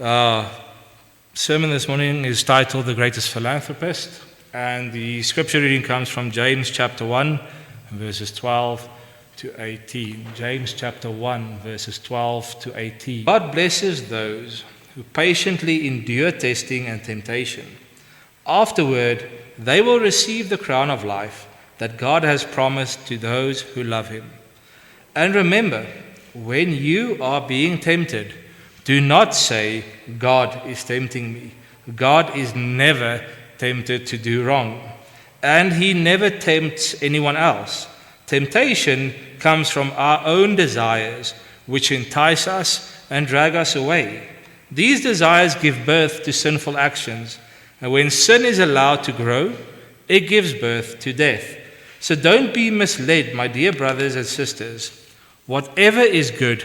Our sermon this morning is titled The Greatest Philanthropist, and the scripture reading comes from James chapter 1, verses 12 to 18. James chapter 1, verses 12 to 18. God blesses those who patiently endure testing and temptation. Afterward, they will receive the crown of life that God has promised to those who love Him. And remember, when you are being tempted, do not say, God is tempting me. God is never tempted to do wrong, and He never tempts anyone else. Temptation comes from our own desires, which entice us and drag us away. These desires give birth to sinful actions, and when sin is allowed to grow, it gives birth to death. So don't be misled, my dear brothers and sisters. Whatever is good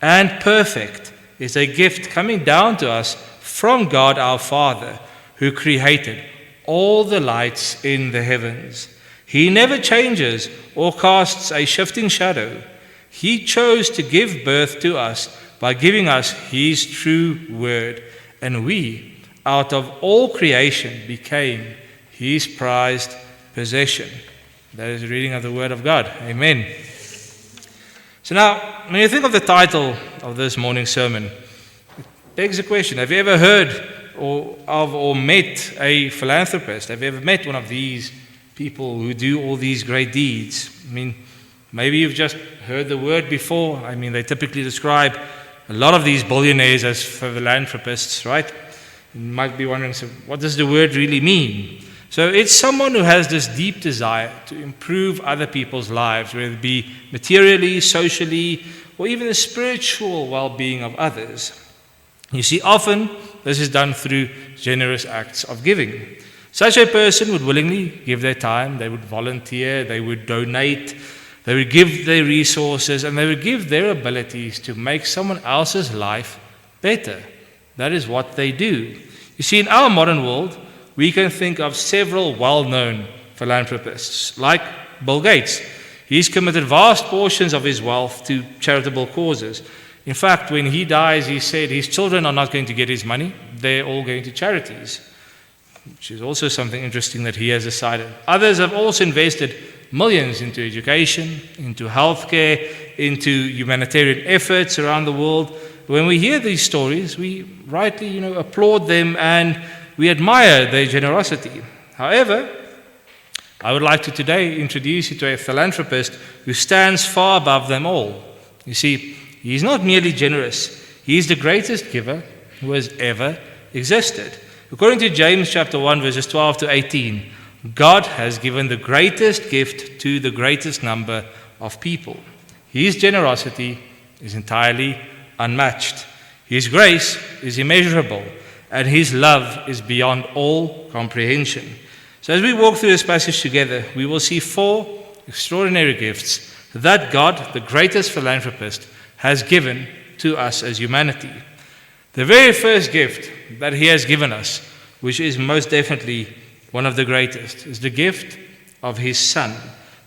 and perfect is a gift coming down to us from God our Father, who created all the lights in the heavens. He never changes or casts a shifting shadow. He chose to give birth to us by giving us His true word, and we, out of all creation, became His prized possession. That is the reading of the Word of God. Amen. So now, when you think of the title of this morning's sermon, it begs the question, have you ever heard or met a philanthropist? Have you ever met one of these people who do all these great deeds? I mean, maybe you've just heard the word before. I mean, they typically describe a lot of these billionaires as philanthropists, right? You might be wondering, so what does the word really mean? So it's someone who has this deep desire to improve other people's lives, whether it be materially, socially, or even the spiritual well-being of others. You see, often this is done through generous acts of giving. Such a person would willingly give their time, they would volunteer, they would donate, they would give their resources, and they would give their abilities to make someone else's life better. That is what they do. You see, in our modern world, we can think of several well-known philanthropists, like Bill Gates. He's committed vast portions of his wealth to charitable causes. In fact, when he dies, he said his children are not going to get his money, they're all going to charities, which is also something interesting that he has decided. Others have also invested millions into education, into healthcare, into humanitarian efforts around the world. When we hear these stories, we rightly, applaud them and we admire their generosity. However, I would like to today introduce you to a philanthropist who stands far above them all. You see, he's not merely generous, he is the greatest giver who has ever existed. According to James chapter 1, verses 12 to 18, God has given the greatest gift to the greatest number of people. His generosity is entirely unmatched. His grace is immeasurable, and His love is beyond all comprehension. So as we walk through this passage together, we will see four extraordinary gifts that God, the greatest philanthropist, has given to us as humanity. The very first gift that He has given us, which is most definitely one of the greatest, is the gift of His Son.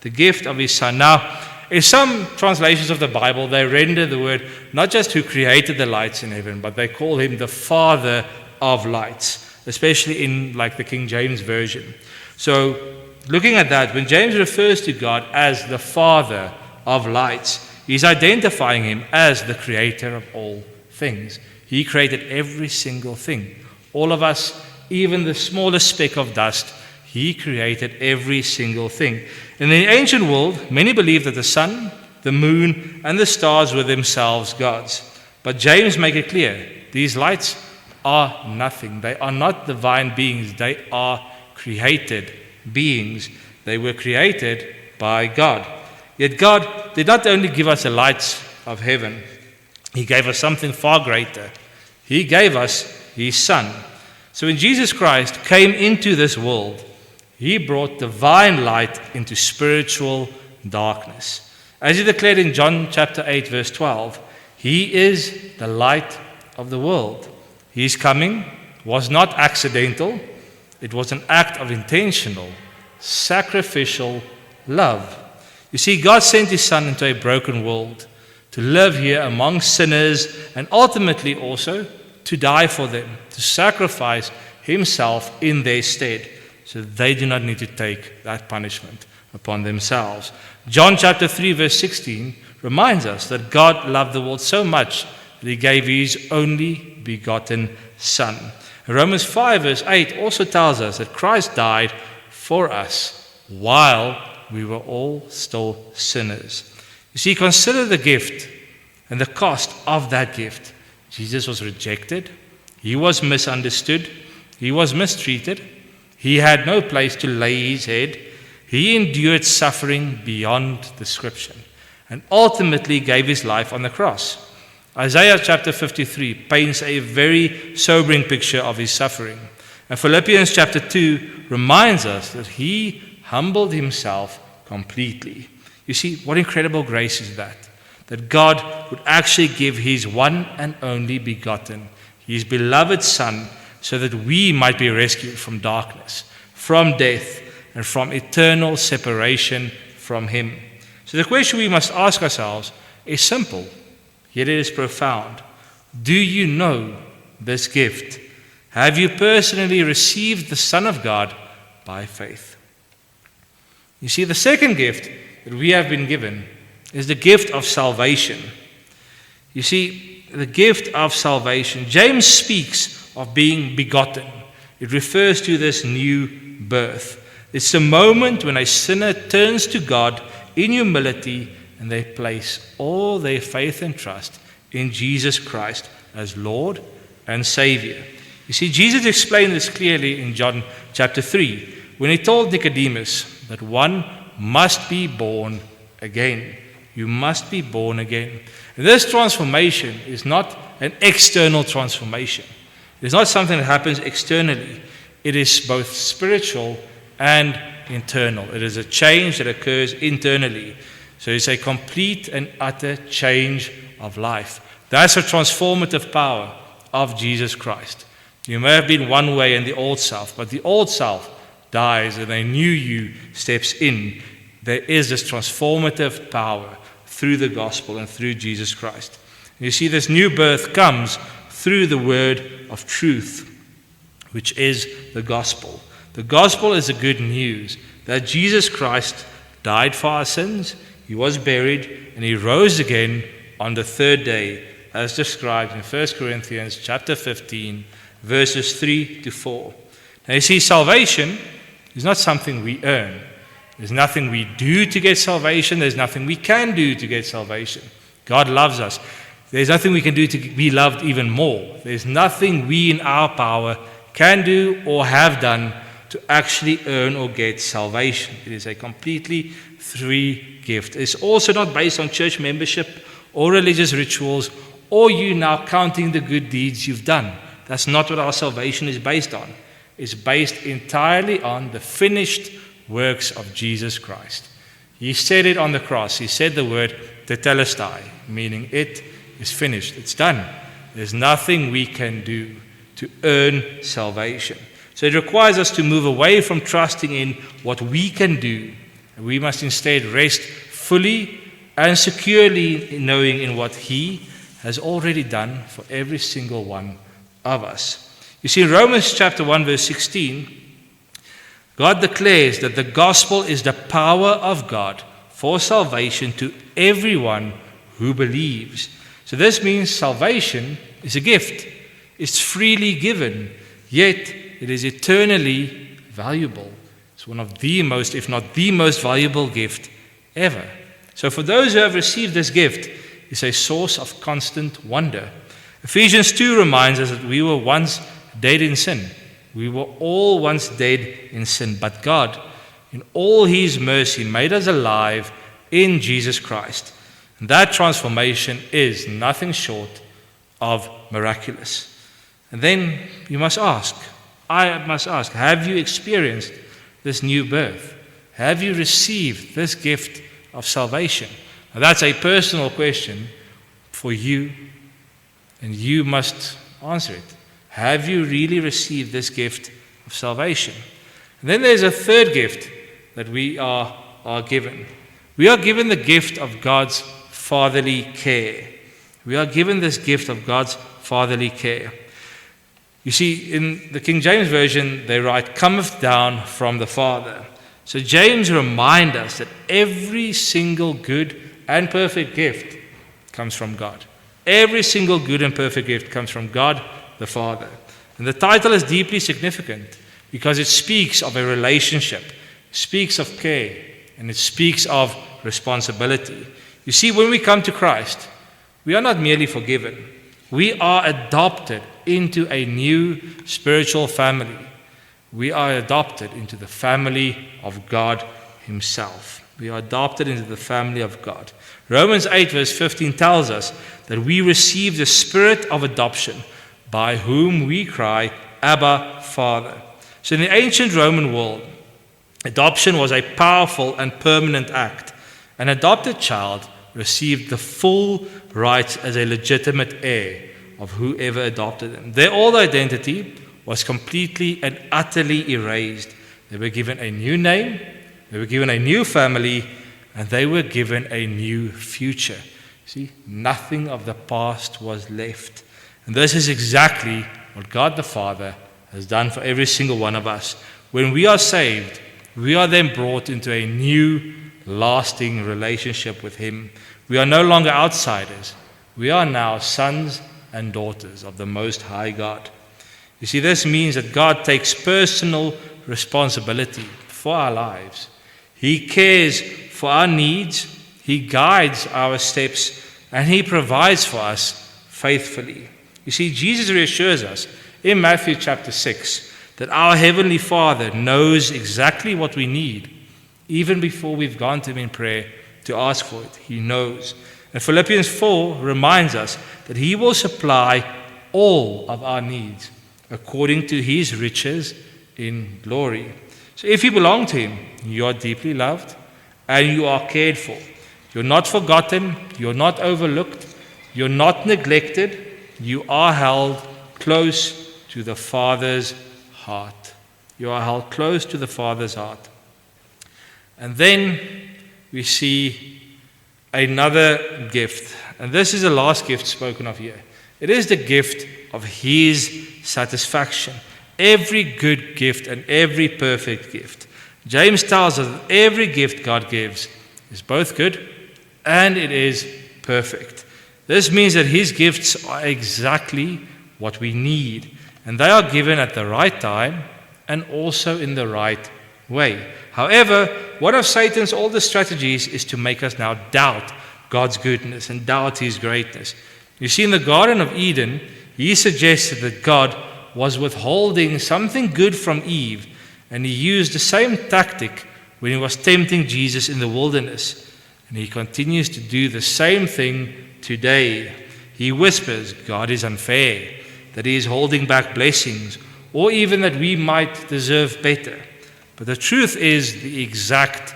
The gift of His Son. Now, in some translations of the Bible, they render the word not just who created the lights in heaven, but they call Him the Father of lights, especially in like the King James Version. So, looking at that, when James refers to God as the Father of lights, he's identifying Him as the creator of all things. He created every single thing. All of us, even the smallest speck of dust, He created every single thing. In the ancient world, many believed that the sun, the moon, and the stars were themselves gods. But James makes it clear, these lights are nothing. They are not divine beings. They are created beings. They were created by God. Yet God did not only give us the lights of heaven, He gave us something far greater. He gave us His Son. So when Jesus Christ came into this world, He brought divine light into spiritual darkness. As He declared in John chapter 8, verse 12, He is the light of the world. His coming was not accidental. It was an act of intentional, sacrificial love. You see, God sent His Son into a broken world to live here among sinners and ultimately also to die for them, to sacrifice himself in their stead, so they do not need to take that punishment upon themselves. John chapter 3 verse 16 reminds us that God loved the world so much that he gave his only begotten Son. Romans 5 verse 8 also tells us that Christ died for us while we were all still sinners. You see, consider the gift and the cost of that gift. Jesus was rejected. He was misunderstood. He was mistreated. He had no place to lay his head. He endured suffering beyond description and ultimately gave his life on the cross. Isaiah chapter 53 paints a very sobering picture of his suffering. And Philippians chapter 2 reminds us that he humbled himself completely. You see, what incredible grace is that? That God would actually give his one and only begotten, his beloved Son, so that we might be rescued from darkness, from death, and from eternal separation from him. So the question we must ask ourselves is simple, yet it is profound. Do you know this gift? Have you personally received the Son of God by faith? You see, the second gift that we have been given is the gift of salvation. You see, the gift of salvation. James speaks of being begotten. It refers to this new birth. It's the moment when a sinner turns to God in humility and they place all their faith and trust in Jesus Christ as Lord and Savior. You see, Jesus explained this clearly in John chapter 3 when he told Nicodemus that one must be born again. You must be born again. And this transformation is not an external transformation. It's not something that happens externally. It is both spiritual and internal. It is a change that occurs internally. So it's a complete and utter change of life. That's the transformative power of Jesus Christ. You may have been one way in the old self, but the old self dies and a new you steps in. There is this transformative power through the gospel and through Jesus Christ. And you see, this new birth comes through the word of truth, which is the gospel. The gospel is the good news that Jesus Christ died for our sins, he was buried, and he rose again on the third day, as described in 1 Corinthians chapter 15, verses 3 to 4. Now you see, salvation is not something we earn. There's nothing we do to get salvation. There's nothing we can do to get salvation. God loves us. There's nothing we can do to be loved even more. There's nothing we in our power can do or have done to actually earn or get salvation. It is a completely free gift. It's also not based on church membership or religious rituals or you now counting the good deeds you've done. That's not what our salvation is based on. It's based entirely on the finished works of Jesus Christ. He said it on the cross. He said the word tetelestai, meaning it is finished. It's done. There's nothing we can do to earn salvation. So it requires us to move away from trusting in what we can do. We must instead rest fully and securely in knowing in what He has already done for every single one of us. You see, in Romans chapter 1, verse 16, God declares that the gospel is the power of God for salvation to everyone who believes. So this means salvation is a gift. It's freely given, yet it is eternally valuable. It's one of the most, if not the most valuable gift ever. So for those who have received this gift, it's a source of constant wonder. Ephesians 2 reminds us that we were once dead in sin. We were all once dead in sin, but God, in all His mercy, made us alive in Jesus Christ. And that transformation is nothing short of miraculous. And then you must ask, I must ask, have you experienced this new birth? Have you received this gift of salvation? Now that's a personal question for you, and you must answer it. Have you really received this gift of salvation? And then there's a third gift that we are given. We are given the gift of God's fatherly care. We are given this gift of God's fatherly care. You see, in the King James Version, they write, cometh down from the Father. So James reminds us that every single good and perfect gift comes from God. Every single good and perfect gift comes from God the Father. And the title is deeply significant because it speaks of a relationship, speaks of care, and it speaks of responsibility. You see, when we come to Christ, we are not merely forgiven. We are adopted into a new spiritual family. We are adopted into the family of God Himself. We are adopted into the family of God. Romans 8 verse 15 tells us that we receive the spirit of adoption by whom we cry, Abba, Father. So in the ancient Roman world, adoption was a powerful and permanent act. An adopted child received the full rights as a legitimate heir of whoever adopted them. Their old identity was completely and utterly erased. They were given a new name, they were given a new family, and they were given a new future. See, nothing of the past was left. And this is exactly what God the Father has done for every single one of us. When we are saved, we are then brought into a new, lasting relationship with Him. We are no longer outsiders. We are now sons and daughters of the Most High God. You see, this means that God takes personal responsibility for our lives. He cares for our needs, He guides our steps, and He provides for us faithfully. You see, Jesus reassures us in Matthew chapter 6 that our Heavenly Father knows exactly what we need, even before we've gone to Him in prayer to ask for it. He knows. And Philippians 4 reminds us that He will supply all of our needs according to His riches in glory. So if you belong to Him, you are deeply loved and you are cared for. You're not forgotten, you're not overlooked, you're not neglected, you are held close to the Father's heart. You are held close to the Father's heart. And then we see another gift. And this is the last gift spoken of here. It is the gift of His satisfaction. Every good gift and every perfect gift. James tells us that every gift God gives is both good and it is perfect. This means that His gifts are exactly what we need. And they are given at the right time and also in the right way. However, one of Satan's oldest strategies is to make us now doubt God's goodness and doubt His greatness. You see, in the Garden of Eden, he suggested that God was withholding something good from Eve, and He used the same tactic when He was tempting Jesus in the wilderness. And He continues to do the same thing today. He whispers God is unfair, that He is holding back blessings, or even that we might deserve better. But the truth is the exact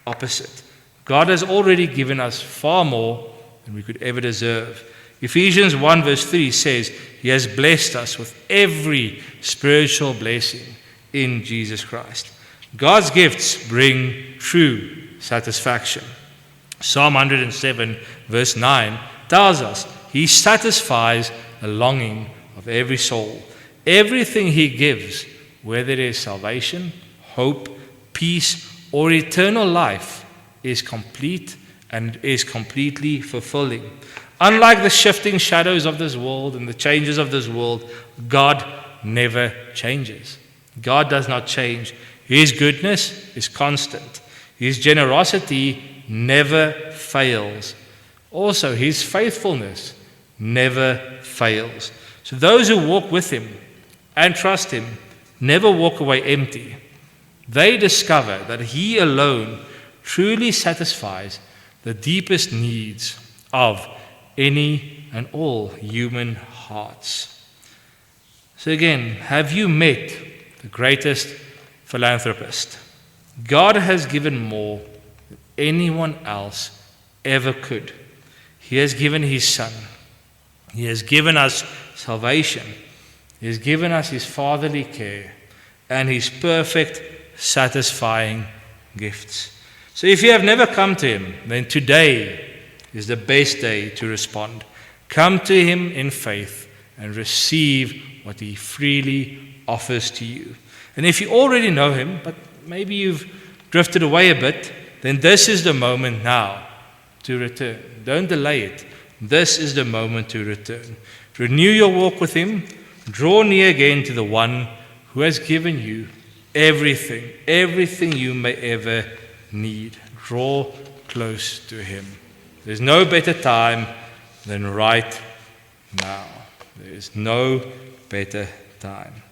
opposite. God has already given us far more than we could ever deserve. Ephesians 1 verse 3 says, He has blessed us with every spiritual blessing in Jesus Christ. God's gifts bring true satisfaction. Psalm 107 verse 9 tells us He satisfies the longing of every soul. Everything He gives, whether it is salvation, hope, peace, or eternal life, is complete and is completely fulfilling. Unlike the shifting shadows of this world and the changes of this world, God never changes. God does not change. His goodness is constant. His generosity never fails. Also, His faithfulness never fails. So those who walk with Him and trust Him never walk away empty. They discover that He alone truly satisfies the deepest needs of any and all human hearts. So again, have you met the greatest philanthropist? God has given more than anyone else ever could. He has given His Son. He has given us salvation. He has given us His fatherly care and His perfect, satisfying gifts. So if you have never come to Him, then today is the best day to respond. Come to Him in faith and receive what He freely offers to you. And if you already know Him, but maybe you've drifted away a bit, then this is the moment now to return. Don't delay it. This is the moment to return. Renew your walk with Him. Draw near again to the One who has given you everything you may ever need. Draw close to Him. There's no better time than right now. There is no better time.